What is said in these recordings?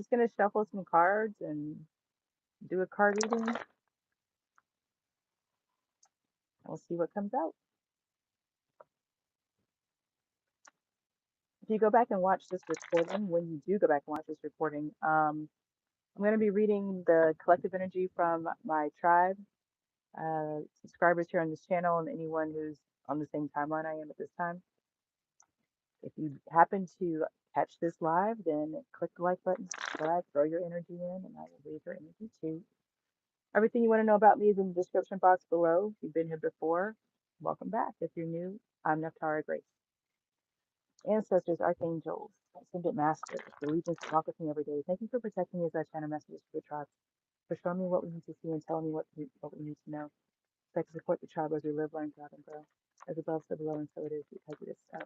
just gonna shuffle some cards and do a card reading. We'll see what comes out. If you go back and watch this recording, when you do go back and watch this recording, I'm going to be reading the collective energy from my tribe, subscribers here on this channel, and anyone who's on the same timeline I am at this time. If you happen to catch this live, then click the like button, subscribe, throw your energy in, and I will read your energy too. Everything you want to know about me is in the description box below. If you've been here before, welcome back. If you're new, I'm NephtaraGrace. Ancestors, archangels, ascended masters, the legions that walk with me every day. Thank you for protecting me as I channel messages to the tribe, for showing me what we need to see and telling me what we need to know, so I can support the tribe as we live, learn, thrive, and grow. As above, so below, and so it is because it is so.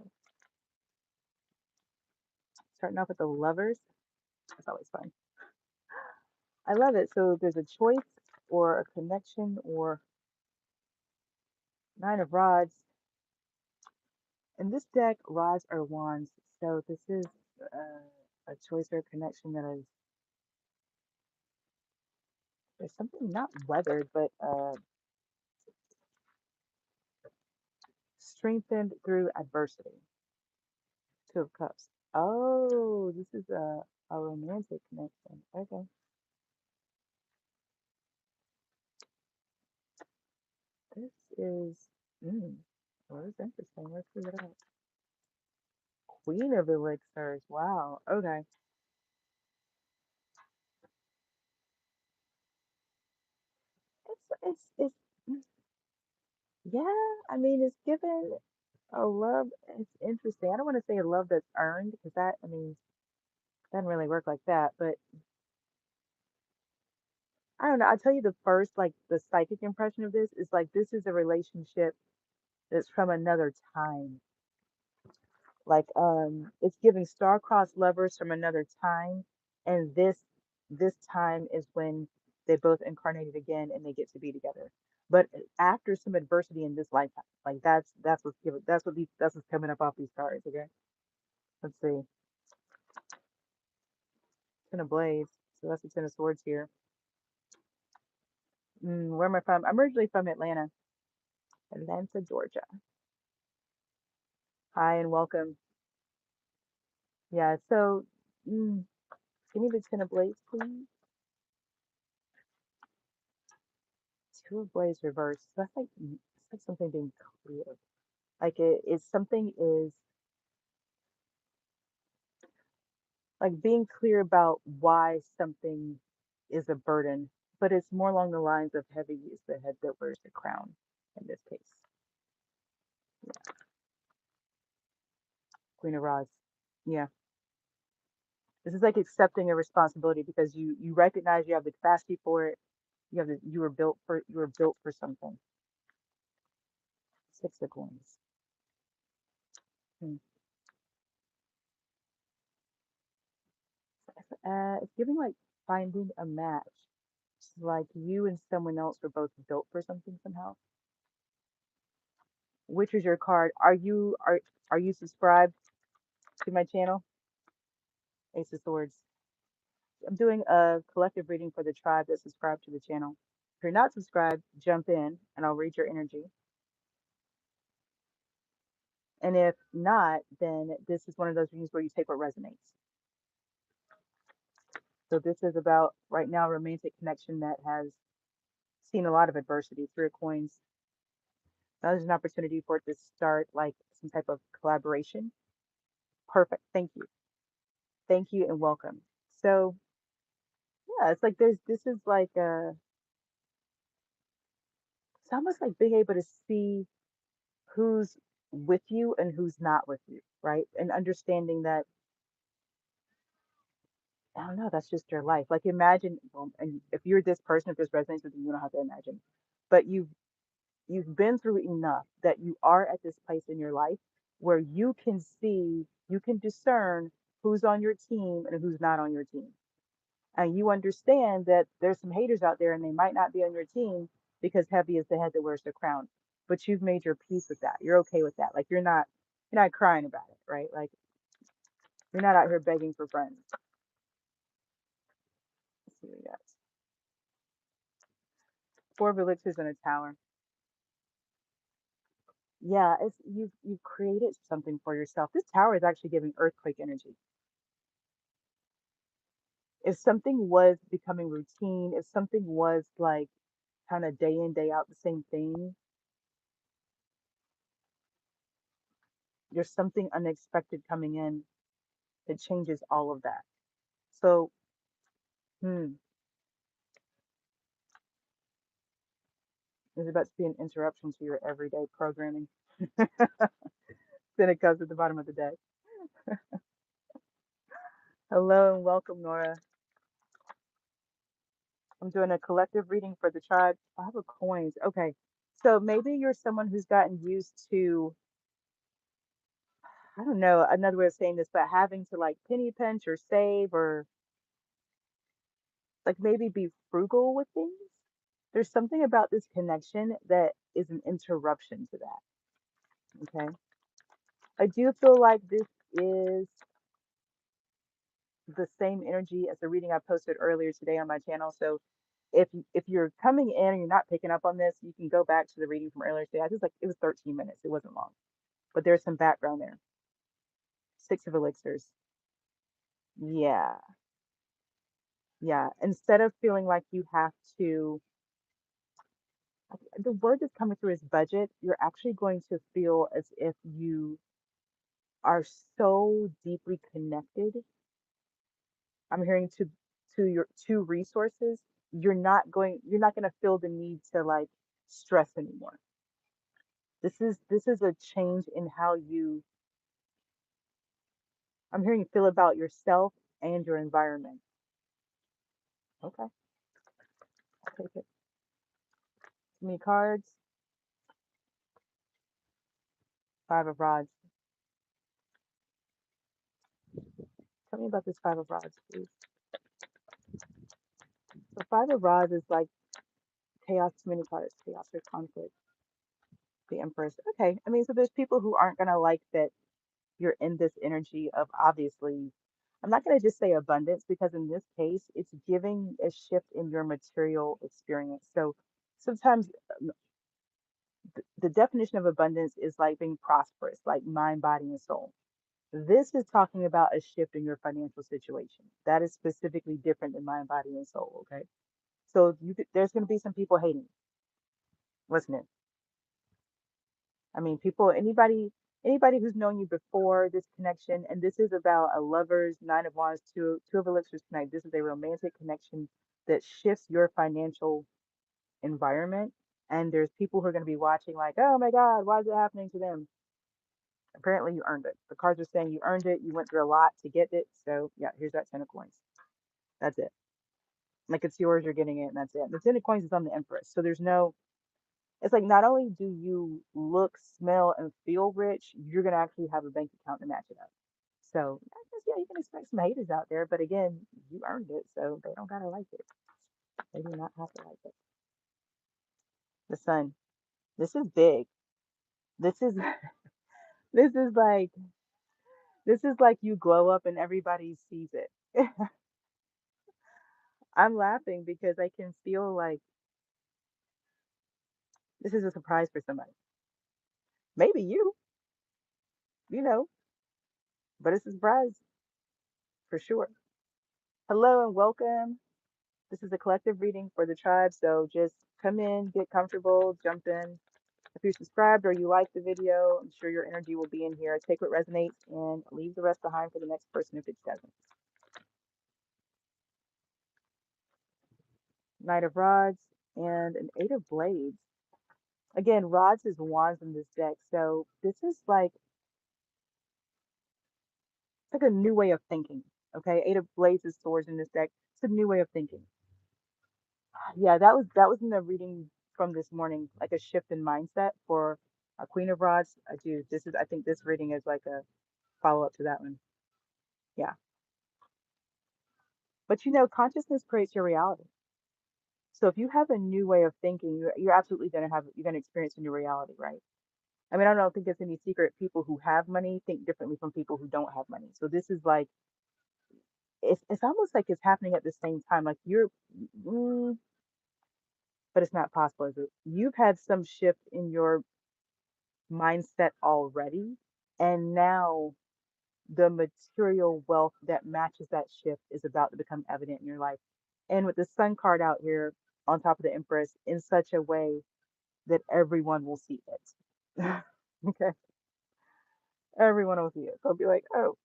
Starting off with the lovers, that's always fun. I love it. So there's a choice or a connection or 9 of rods. In this deck, rods are wands. So this is a choice or a connection that is, there's something not weathered, but strengthened through adversity. 2 of cups. Oh, this is a romantic connection. Okay. This is, well, it's interesting. Let's see what else. Queen of elixirs. Wow. Okay. It's, yeah, I mean, it's given a love. It's interesting. I don't want to say a love that's earned because that, I mean, doesn't really work like that. But I don't know. I'll tell you the first, like the psychic impression of this is like this is a relationship that's from another time. Like it's giving star-crossed lovers from another time, and this time is when they both incarnated again and they get to be together. But after some adversity in this lifetime, like that's what's given that's what's coming up off these cards. Okay, let's see. Ten of Blades. So that's the Ten of Swords here. Where am I from? I'm originally from Atlanta, Georgia. Hi and welcome. Yeah. So, give me the Ten of Blades, please. Two of Blades reversed. So that's like it's like something being clear. Like it's something is like being clear about why something is a burden, but it's more along the lines of heavy is the head that wears the crown in this case. Queen of Rods. Yeah. This is like accepting a responsibility because you recognize you have the capacity for it. You were built for something. 6 of Coins. Hmm. It's giving like finding a match. It's like you and someone else were both built for something somehow. Which is your card? Are you subscribed to my channel? Ace of Swords. I'm doing a collective reading for the tribe that's subscribed to the channel. If you're not subscribed, jump in and I'll read your energy. And if not, then this is one of those readings where you take what resonates. So this is about right now a romantic connection that has seen a lot of adversity. 3 of Coins. Now there's an opportunity for it to start like some type of collaboration. Perfect. Thank you. Thank you and welcome. So yeah, it's like this is like it's almost like being able to see who's with you and who's not with you, right? And understanding that I don't know, that's just your life. Like imagine, well, and if you're this person, if this resonates with you, you don't have to imagine. But you've been through enough that you are at this place in your life where you can see, you can discern who's on your team and who's not on your team. And you understand that there's some haters out there and they might not be on your team because heavy is the head that wears the crown. But you've made your peace with that. You're okay with that. Like you're not crying about it, right? Like you're not out here begging for friends. Four of elixirs and a tower. Yeah, it's you've created something for yourself. This tower is actually giving earthquake energy. If something was becoming routine, if something was like kind of day in, day out the same thing, there's something unexpected coming in that changes all of that. So, hmm, there's about to be an interruption to your everyday programming. Then it comes at the bottom of the day. Hello and welcome, Nora. I'm doing a collective reading for the tribe. Five of coins. Okay. So maybe you're someone who's gotten used to, I don't know, another way of saying this, but having to like penny pinch or save or like maybe be frugal with things. There's something about this connection that is an interruption to that. Okay. I do feel like this is the same energy as the reading I posted earlier today on my channel. So if you're coming in and you're not picking up on this, you can go back to the reading from earlier today. I just like it was 13 minutes. It wasn't long, but there's some background there. Six of elixirs. Yeah. Yeah. Instead of feeling like you have to, the word that's coming through is budget, you're actually going to feel as if you are so deeply connected. I'm hearing to your two resources. You're not going to feel the need to like stress anymore. This is a change in how you, I'm hearing you feel about yourself and your environment. Okay, I'll take it. Too many cards. Five of rods. Tell me about this five of rods, please. So five of rods is like chaos, too many cards, chaos or conflict. The Empress. Okay, I mean, so there's people who aren't gonna like that you're in this energy of obviously, I'm not going to just say abundance because in this case, it's giving a shift in your material experience. So sometimes the definition of abundance is like being prosperous, like mind, body, and soul. This is talking about a shift in your financial situation. That is specifically different than mind, body, and soul. Okay. So there's going to be some people hating, wasn't it? I mean, people, anybody who's known you before this connection, and this is about a lover's nine of wands, two of elixirs tonight. This is a romantic connection that shifts your financial environment. And there's people who are going to be watching, like, oh my God, why is it happening to them? Apparently, you earned it. The cards are saying you earned it. You went through a lot to get it. So yeah, here's that 10 of coins. That's it. Like it's yours. You're getting it, and that's it. The 10 of coins is on the Empress. So there's no, it's like not only do you look, smell, and feel rich, you're gonna actually have a bank account to match it up. So I guess yeah, you can expect some haters out there, but again, you earned it, so they don't gotta like it. They do not have to like it. The Sun. This is big. This is this is like this is like you glow up and everybody sees it. I'm laughing because I can feel like this is a surprise for somebody. Maybe you know, but it's a surprise for sure. Hello and welcome. This is a collective reading for the tribe, so just come in, get comfortable, jump in. If you're subscribed or you like the video, I'm sure your energy will be in here. Take what resonates and leave the rest behind for the next person if it doesn't. Knight of Rods and an Eight of Blades. Again, rods is wands in this deck, so this is like it's like a new way of thinking. Okay, Eight of Blades is swords in this deck. It's a new way of thinking. Yeah, that was in the reading from this morning, like a shift in mindset for a Queen of Rods. I do. This is I think this reading is like a follow up to that one. Yeah. But consciousness creates your reality. So if you have a new way of thinking, you're absolutely you're gonna experience a new reality, right? I mean, I don't think it's any secret people who have money think differently from people who don't have money. So this is like it's almost like it's happening at the same time. Like mm, but it's not possible. You've had some shift in your mindset already, and now the material wealth that matches that shift is about to become evident in your life. And with the sun card out here on top of the Empress in such a way that everyone will see it. Okay, everyone will see it. They'll be like, oh,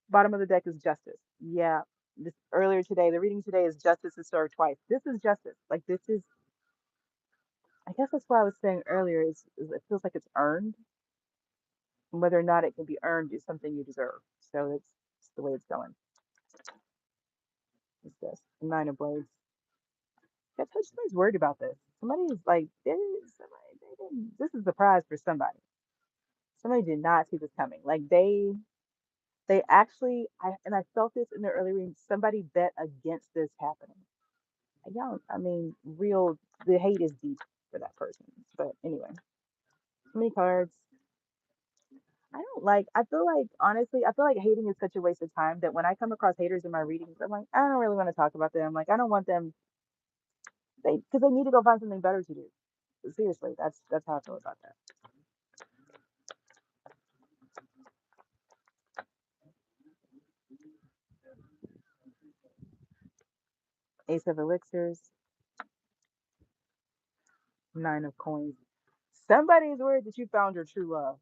bottom of the deck is justice. Yeah, this earlier today, the reading today is justice is served twice. This is justice. Like this is, I guess that's what I was saying earlier. Is it feels like it's earned. Whether or not it can be earned is something you deserve. So it's the way it's going. It's this nine of blades. I touch somebody's worried about this. Somebody's like, they didn't. This is a surprise for somebody. Somebody did not see this coming. Like they actually, I felt this in the early reading. Somebody bet against this happening. Y'all, I mean, real, the hate is deep for that person. But anyway, so many cards. I feel like, honestly, I feel like hating is such a waste of time that when I come across haters in my readings, I'm like, I don't really want to talk about them. Like, I don't want them, because they need to go find something better to do. Seriously, that's how I feel about that. Ace of elixirs, nine of coins. Somebody's worried that you found your true love.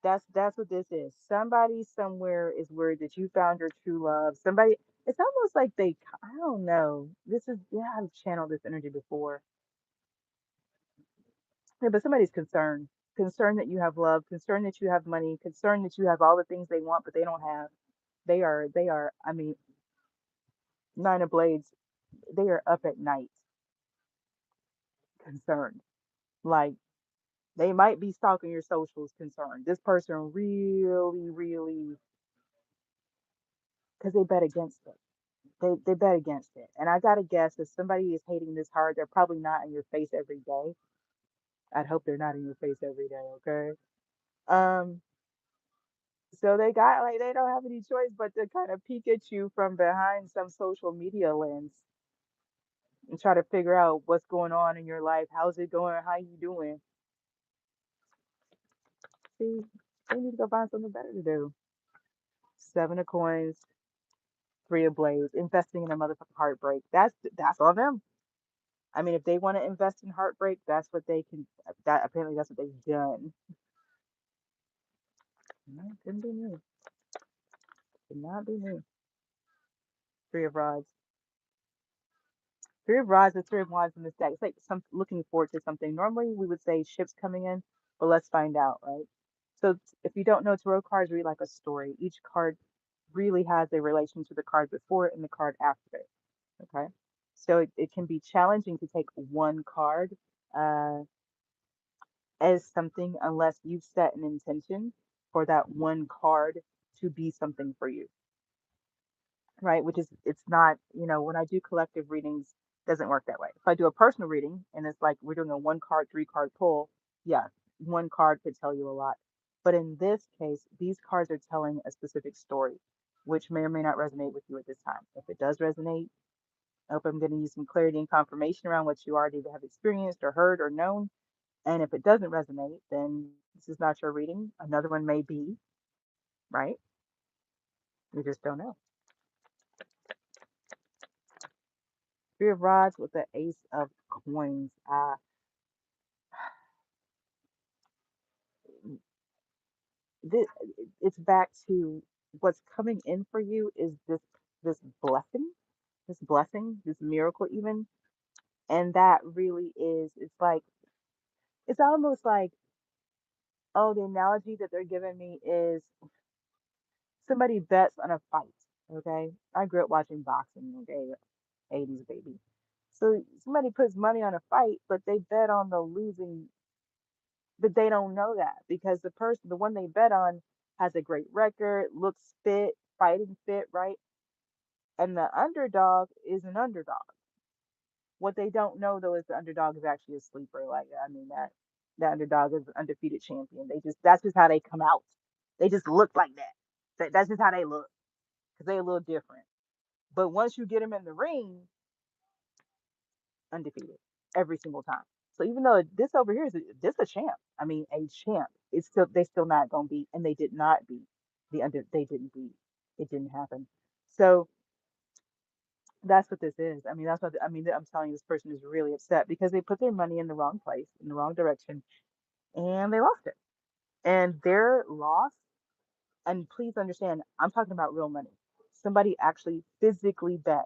That's what this is. Somebody somewhere is worried that you found your true love. Somebody, it's almost like I don't know. This is, yeah, I've channeled this energy before. Yeah, but somebody's concerned. Concerned that you have love, concerned that you have money, concerned that you have all the things they want, but they don't have. They are, I mean, nine of blades, they are up at night concerned. Like, they might be stalking your socials concerned. This person really, really, because they bet against it. They bet against it. And I gotta guess if somebody is hating this hard, they're probably not in your face every day. I'd hope they're not in your face every day, okay? Um, so they got like they don't have any choice but to kind of peek at you from behind some social media lens and try to figure out what's going on in your life. How's it going? How you doing? See, they need to go find something better to do. Seven of coins, three of blades, investing in a motherfucking heartbreak. That's on them. I mean, if they want to invest in heartbreak, that's what they can. That apparently that's what they've done. No, couldn't be me. Could not be me. Three of rods. Three of rods and three of wands in this deck. It's like some looking forward to something. Normally we would say ships coming in, but let's find out, right? So if you don't know, tarot cards read like a story. Each card really has a relation to the card before it and the card after it. Okay. So it can be challenging to take one card uh, as something unless you've set an intention for that one card to be something for you, right? Which is, it's not, when I do collective readings, doesn't work that way. If I do a personal reading and it's like we're doing a one card, three card pull, yeah, one card could tell you a lot. But in this case, these cards are telling a specific story, which may or may not resonate with you at this time. If it does resonate, I hope I'm getting you some clarity and confirmation around what you already have experienced or heard or known. And if it doesn't resonate, then this is not your reading. Another one may be, right? We just don't know. Three of rods with the ace of coins. This, it's back to what's coming in for you is this blessing, this miracle even. And that really is, it's almost like, oh, the analogy that they're giving me is somebody bets on a fight. Okay. I grew up watching boxing, okay, 80s baby. So somebody puts money on a fight, but they bet on the losing, but they don't know that because the one they bet on has a great record, looks fit, fighting fit, right? And the underdog is an underdog. What they don't know though is the underdog is actually a sleeper. Like, I mean, that the underdog is an undefeated champion. That's just how they come out. They just look like that. That's just how they look because they a little different. But once you get them in the ring, undefeated. every single time. So even though this over here is this a champ, I mean a champ, it's still they still not gonna beat, and they did not beat they didn't beat. It didn't happen. So that's what this is. I mean, that's what I mean. I'm telling you, this person is really upset because they put their money in the wrong place, in the wrong direction, and they lost it. And their loss, and please understand, I'm talking about real money. Somebody actually physically bet,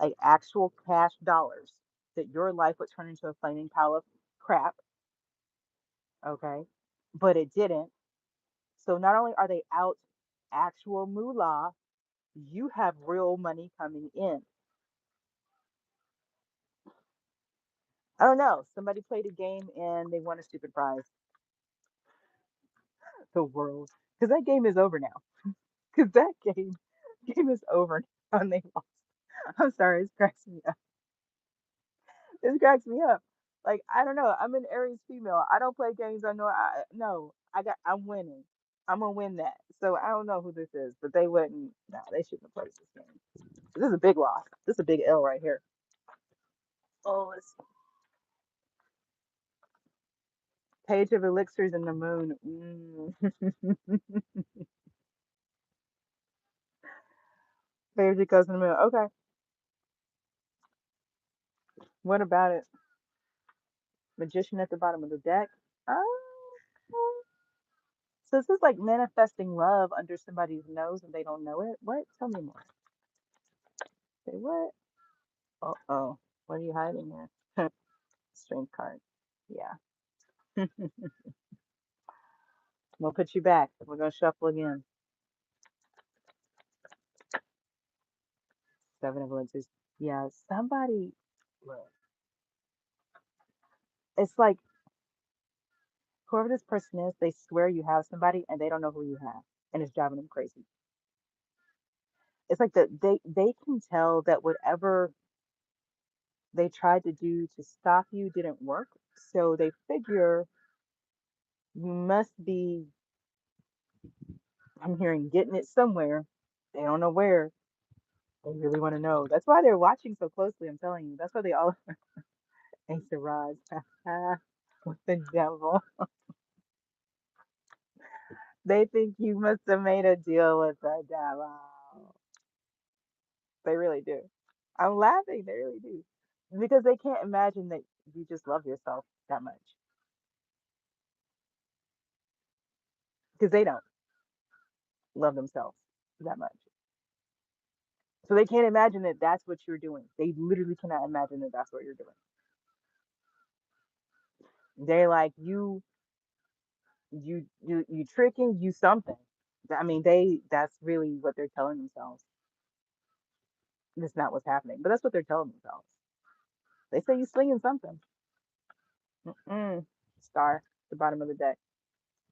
like actual cash dollars, that your life would turn into a flaming pile of crap, okay? But it didn't. So not only are they out actual moolah, you have real money coming in. I don't know. Somebody played a game and they won a stupid prize. The world. Because that game is over now. Because that game is over now and they lost. I'm sorry, it cracks me up. It cracks me up. Like, I don't know. I'm an Aries female. I don't play games. I know I no. I'm winning. I'm gonna win that. So I don't know who this is, but they wouldn't they shouldn't have played this game. This is a big loss. This is a big L right here. Oh, it's Page of Elixirs and the Moon. Page of Cups and the Moon. Okay. What about it? Magician at the bottom of the deck. Oh, so this is like manifesting love under somebody's nose and they don't know it. What? Tell me more. Say what? Oh. What are you hiding there? Strength card. Yeah. We'll put you back. We're gonna shuffle again. Seven of Elixirs. Yeah. Somebody. Look. It's like whoever this person is, they swear you have somebody and they don't know who you have, and it's driving them crazy. It's like they can tell that whatever they tried to do to stop you didn't work, so they figure you must be. I'm hearing getting it somewhere. They don't know where. They really want to know. That's why they're watching so closely. I'm telling you. That's why they all Ace of Rods with the devil. They think you must have made a deal with the devil. They really do. I'm laughing. They really do. Because they can't imagine that you just love yourself that much. Because they don't love themselves that much. So they can't imagine that that's what you're doing. They literally cannot imagine that that's what you're doing. They're like, you tricking, you something. I mean, that's really what they're telling themselves. That's not what's happening, but that's what they're telling themselves. They say you slinging something. Mm-mm. Star, the bottom of the deck.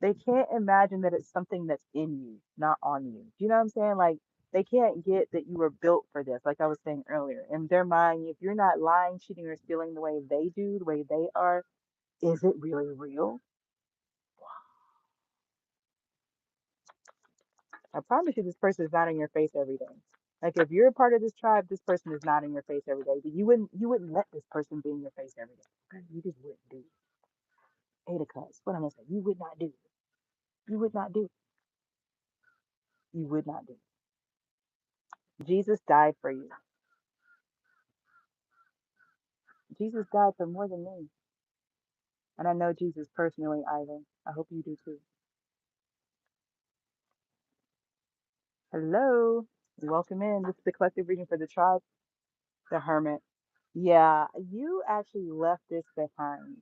They can't imagine that it's something that's in you, not on you. Do you know what I'm saying? Like they can't get that you were built for this. Like I was saying earlier, in their mind, if you're not lying, cheating, or stealing the way they do, the way they are, is it really real? I promise you, this person is not in your face every day. Like if you're a part of this tribe, this person is not in your face every day. But you wouldn't let this person be in your face every day. Okay? You just wouldn't do it. Eight of Cups. What am I gonna say? You would not do it. You would not do it. You would not do it. Jesus died for you. Jesus died for more than me. And I know Jesus personally, Ivan. I hope you do too. Hello. Welcome in. This is the collective reading for the tribe, the hermit. Yeah, you actually left this behind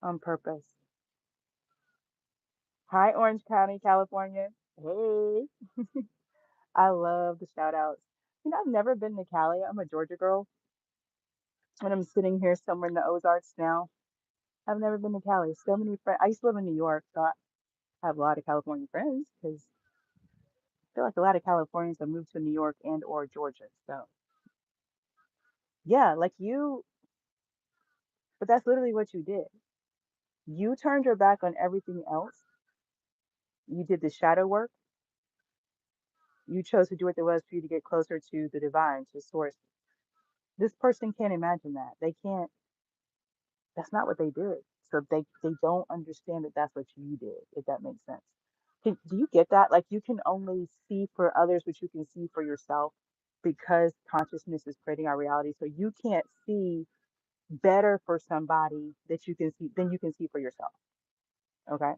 on purpose. Hi, Orange County, California. Hey. I love the shout outs. You know, I've never been to Cali. I'm a Georgia girl. And I'm sitting here somewhere in the Ozarks now. I've never been to Cali. So many friends. I used to live in New York, so I have a lot of California friends because I feel like a lot of Californians have moved to New York and or Georgia. So yeah, like you, but that's literally what you did. You turned your back on everything else. You did the shadow work You chose to do what there was for you to get closer to the divine, to source. This person can't imagine that. They can't, that's not what they did. So they don't understand that that's what you did, if that makes sense. Do you get that? Like you can only see for others what you can see for yourself because consciousness is creating our reality. So you can't see better for somebody that you can see than you can see for yourself. Okay.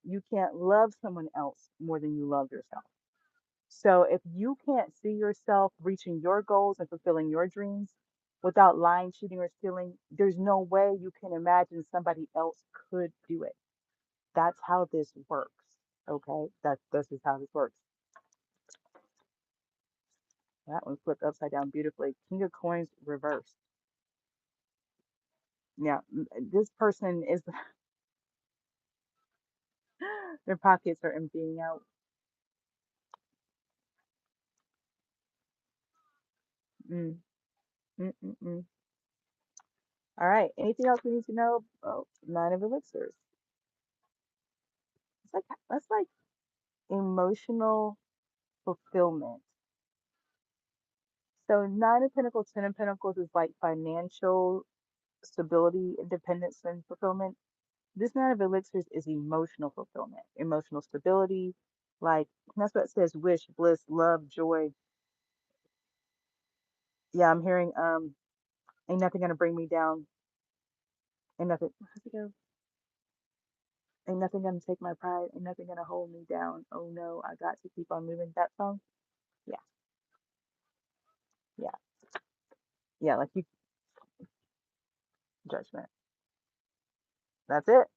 You can't love someone else more than you love yourself. So if you can't see yourself reaching your goals and fulfilling your dreams without lying, cheating, or stealing, there's no way you can imagine somebody else could do it. That's how this works. Okay, that's just how this works. That one flipped upside down beautifully. King of Coins reversed. Yeah, this person is their pockets are emptying out. Mm, mm, mm, mm. All right. Anything else we need to know? Oh, Nine of Elixirs. That's like emotional fulfillment. So Nine of Pentacles, Ten of Pentacles is like financial stability, independence, and fulfillment. This Nine of Elixirs is emotional fulfillment, emotional stability. Like that's what it says: wish, bliss, love, joy. Yeah, I'm hearing ain't nothing gonna bring me down. Ain't nothing. How's it go? Ain't nothing gonna take my pride. Ain't nothing gonna hold me down. Oh no, I got to keep on moving. That song. Yeah, yeah, yeah. Like you, judgment. That's it.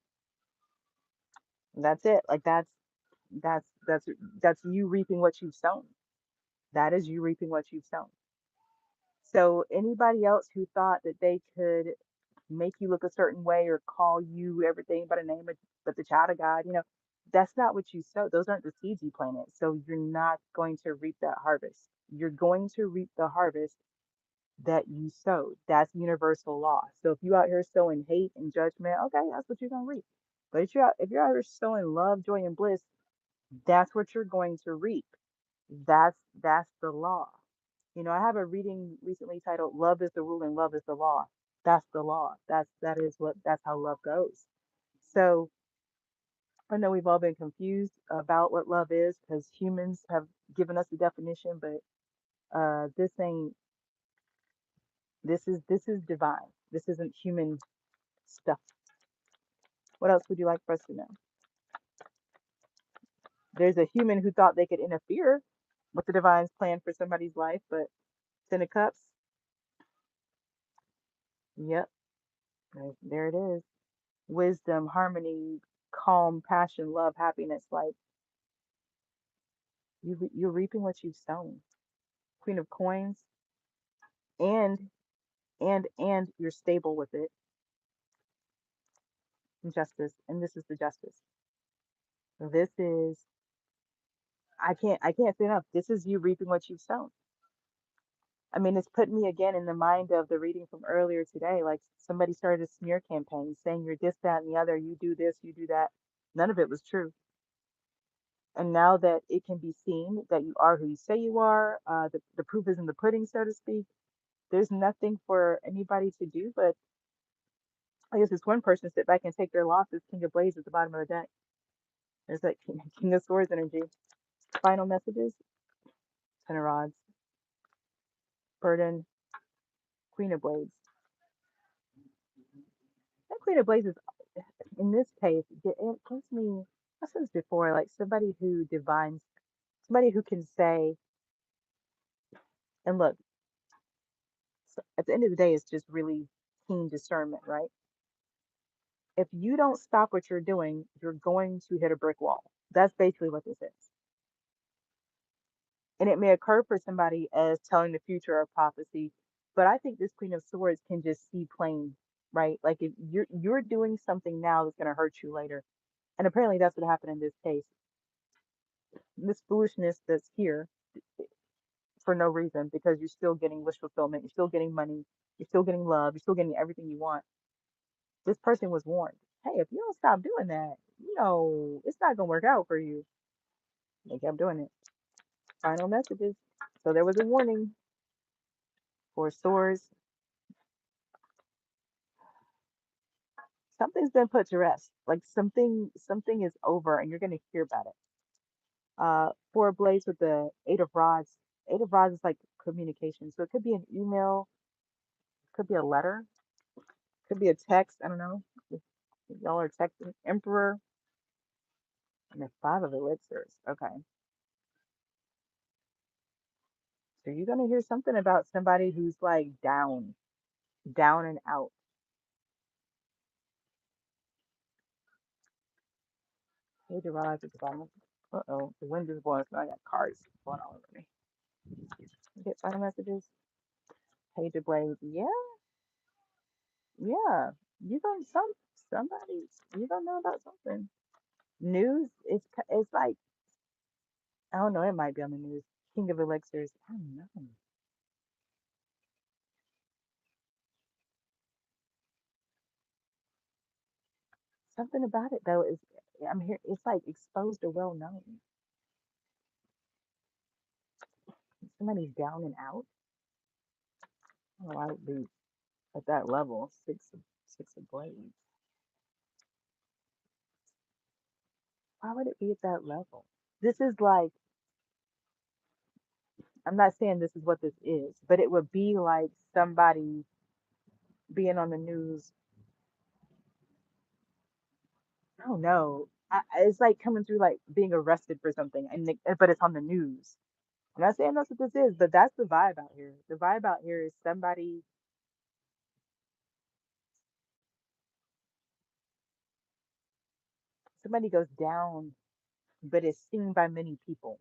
That's it. Like that's that's that's you reaping what you've sown. That is you reaping what you've sown. So anybody else who thought that they could make you look a certain way or call you everything but a name of but the child of God, that's not what you sow. Those aren't the seeds you planted. So you're not going to reap that harvest. You're going to reap the harvest that you sowed. That's universal law. So if you out here sowing hate and judgment, okay, that's what you're gonna reap. But if you're out here sowing love, joy, and bliss, that's what you're going to reap. That's the law. I have a reading recently titled "Love is the Rule and Love is the Law." That's the law. That's how love goes. So I know we've all been confused about what love is because humans have given us the definition, but this ain't. This is divine. This isn't human stuff. What else would you like for us to know? There's a human who thought they could interfere with the divine's plan for somebody's life, but Ten of Cups. Yep, there it is. Wisdom, harmony, calm, passion, love, happiness. Like you're reaping what you've sown. Queen of Coins, and and you're stable with it. Justice, and this is the justice. This is I can't say enough. This is you reaping what you've sown. I mean, it's put me again in the mind of the reading from earlier today. Like somebody started a smear campaign saying you're this, that, and the other. You do this, you do that. None of it was true. And now that it can be seen that you are who you say you are, the proof is in the pudding, so to speak. There's nothing for anybody to do but I guess this one person sit back and take their losses. King of Blades at the bottom of the deck. There's that King of Swords energy. Final messages. Ten of Rods. Burden. Queen of Blades. That Queen of Blades is, in this case, it gives me, I've said this before, like somebody who divines, somebody who can say, and look, at the end of the day, it's just really keen discernment, right? If you don't stop what you're doing, you're going to hit a brick wall. That's basically what this is. And it may occur for somebody as telling the future or prophecy, but I think this Queen of Swords can just see plain, right? Like if you're doing something now that's going to hurt you later, and apparently that's what happened in this case. This foolishness that's here for no reason because you're still getting wish fulfillment, you're still getting money, you're still getting love, you're still getting everything you want. This person was warned. Hey, if you don't stop doing that, it's not gonna work out for you. They kept doing it. Final messages. So there was a warning for sores. Something's been put to rest. Like something is over and you're gonna hear about it. Four of Blades with the Eight of Rods. Eight of Rods is like communication. So it could be an email, could be a letter, could be a text. I don't know. If y'all are texting. Emperor and the Five of Elixirs. Okay. So you're gonna hear something about somebody who's like down and out. Page of Rods at the bottom. Uh-oh, the wind is blowing, so I got cards going all over me. Get final messages. Page of Blades. Yeah, yeah. You gonna somebody you gonna know about something. News. It's like I don't know. It might be on the news. King of Elixirs. I don't know. Something about it though is I'm here. It's like exposed or well known. Somebody's down and out. Oh, I would be at that level. Six of Blades. Why would it be at that level? This is like I'm not saying this is what this is, but it would be like somebody being on the news. I don't know. It's like coming through like being arrested for something, but it's on the news. I'm not saying that's what this is, but that's the vibe out here. The vibe out here is somebody goes down, but it's seen by many people.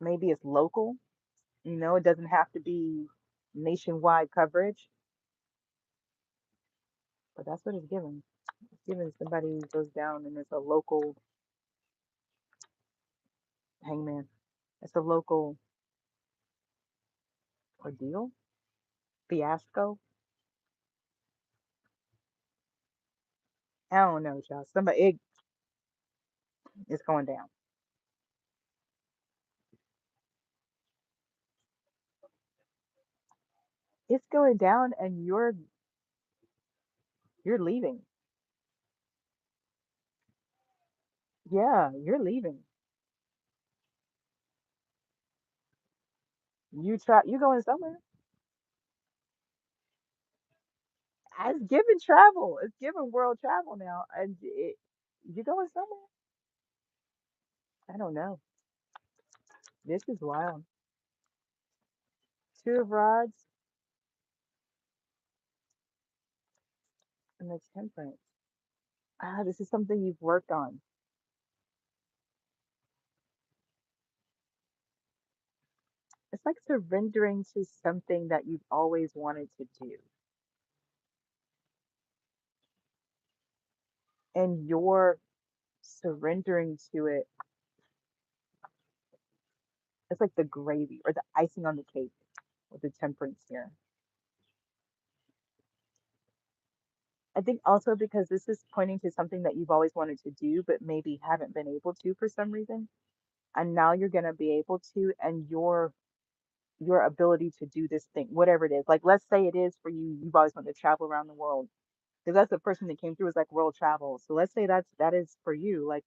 Maybe it's local. It doesn't have to be nationwide coverage, but that's what it's given. It's given somebody goes down and it's a local hangman. It's a local ordeal, fiasco. I don't know, y'all. It's going down. It's going down, and you're leaving. Yeah, you're leaving. You're going somewhere. It's given travel. It's given world travel now, and you're going somewhere. I don't know. This is wild. Two of Rods and the Temperance. This is something you've worked on. It's like surrendering to something that you've always wanted to do, and you're surrendering to it. It's like the gravy or the icing on the cake with the Temperance here. I think also because this is pointing to something that you've always wanted to do, but maybe haven't been able to for some reason. And now you're gonna be able to, and your ability to do this thing, whatever it is. Like let's say it is for you, you've always wanted to travel around the world. Because that's the person that came through is like world travel. So let's say that is for you. Like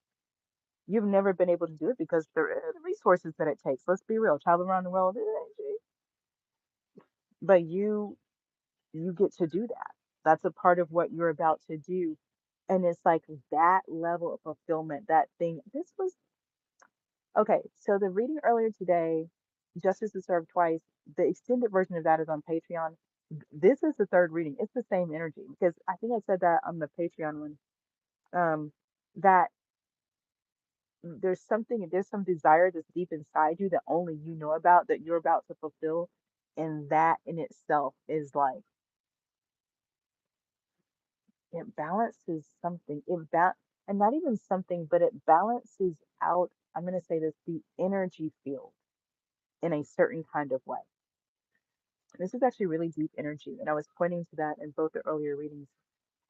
you've never been able to do it because the resources that it takes. Let's be real, travel around the world, it ain't cheap. But you get to do that. That's a part of what you're about to do. And it's like that level of fulfillment, that thing. This was okay. So the reading earlier today, Justice is Served Twice, the extended version of that is on Patreon. This is the third reading. It's the same energy because I think I said that on the Patreon one. That there's some desire that's deep inside you that only you know about that you're about to fulfill. And that in itself is like it balances something. And not even something, but it balances out. I'm going to say this: the energy field in a certain kind of way. This is actually really deep energy, and I was pointing to that in both the earlier readings.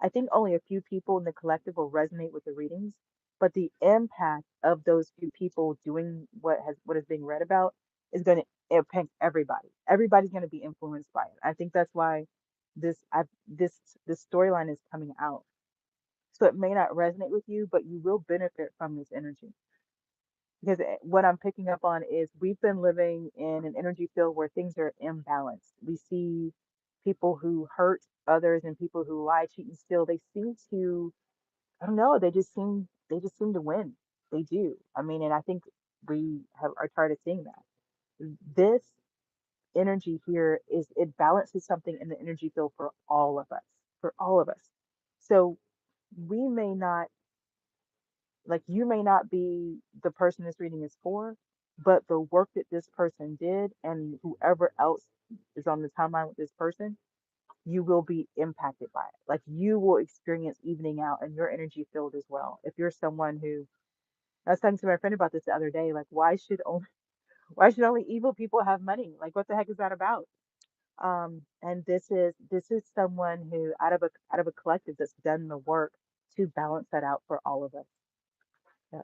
I think only a few people in the collective will resonate with the readings, but the impact of those few people doing what is being read about is going to impact everybody. Everybody's going to be influenced by it. I think that's why this I, this storyline is coming out. So it may not resonate with you, but you will benefit from this energy. Because what I'm picking up on is we've been living in an energy field where things are imbalanced. We see people who hurt others and people who lie, cheat, and steal. They seem to, I don't know, they just seem to win. They do. I mean, and I think are tired of seeing that. This energy here is it balances something in the energy field for all of us. For all of us. So we may not like you may not be the person this reading is for, but the work that this person did and whoever else is on the timeline with this person, you will be impacted by it. Like you will experience evening out in your energy field as well. If you're someone who, I was talking to my friend about this the other day, like why should only evil people have money? Like what the heck is that about? And this is someone who out of a collective that's done the work to balance that out for all of us. Yeah.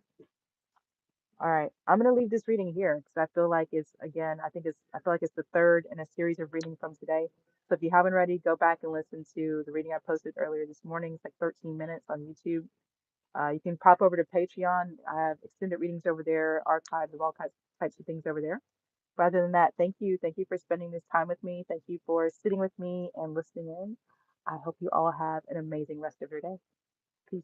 All right, I'm gonna leave this reading here because I feel like it's again, I feel like it's the third in a series of reading from today. So if you haven't already, go back and listen to the reading I posted earlier this morning. It's like 13 minutes on YouTube. You can pop over to Patreon. I have extended readings over there, archives of all types of things over there. But other than that, thank you for spending this time with me. Thank you for sitting with me and listening in. I hope you all have an amazing rest of your day. Peace.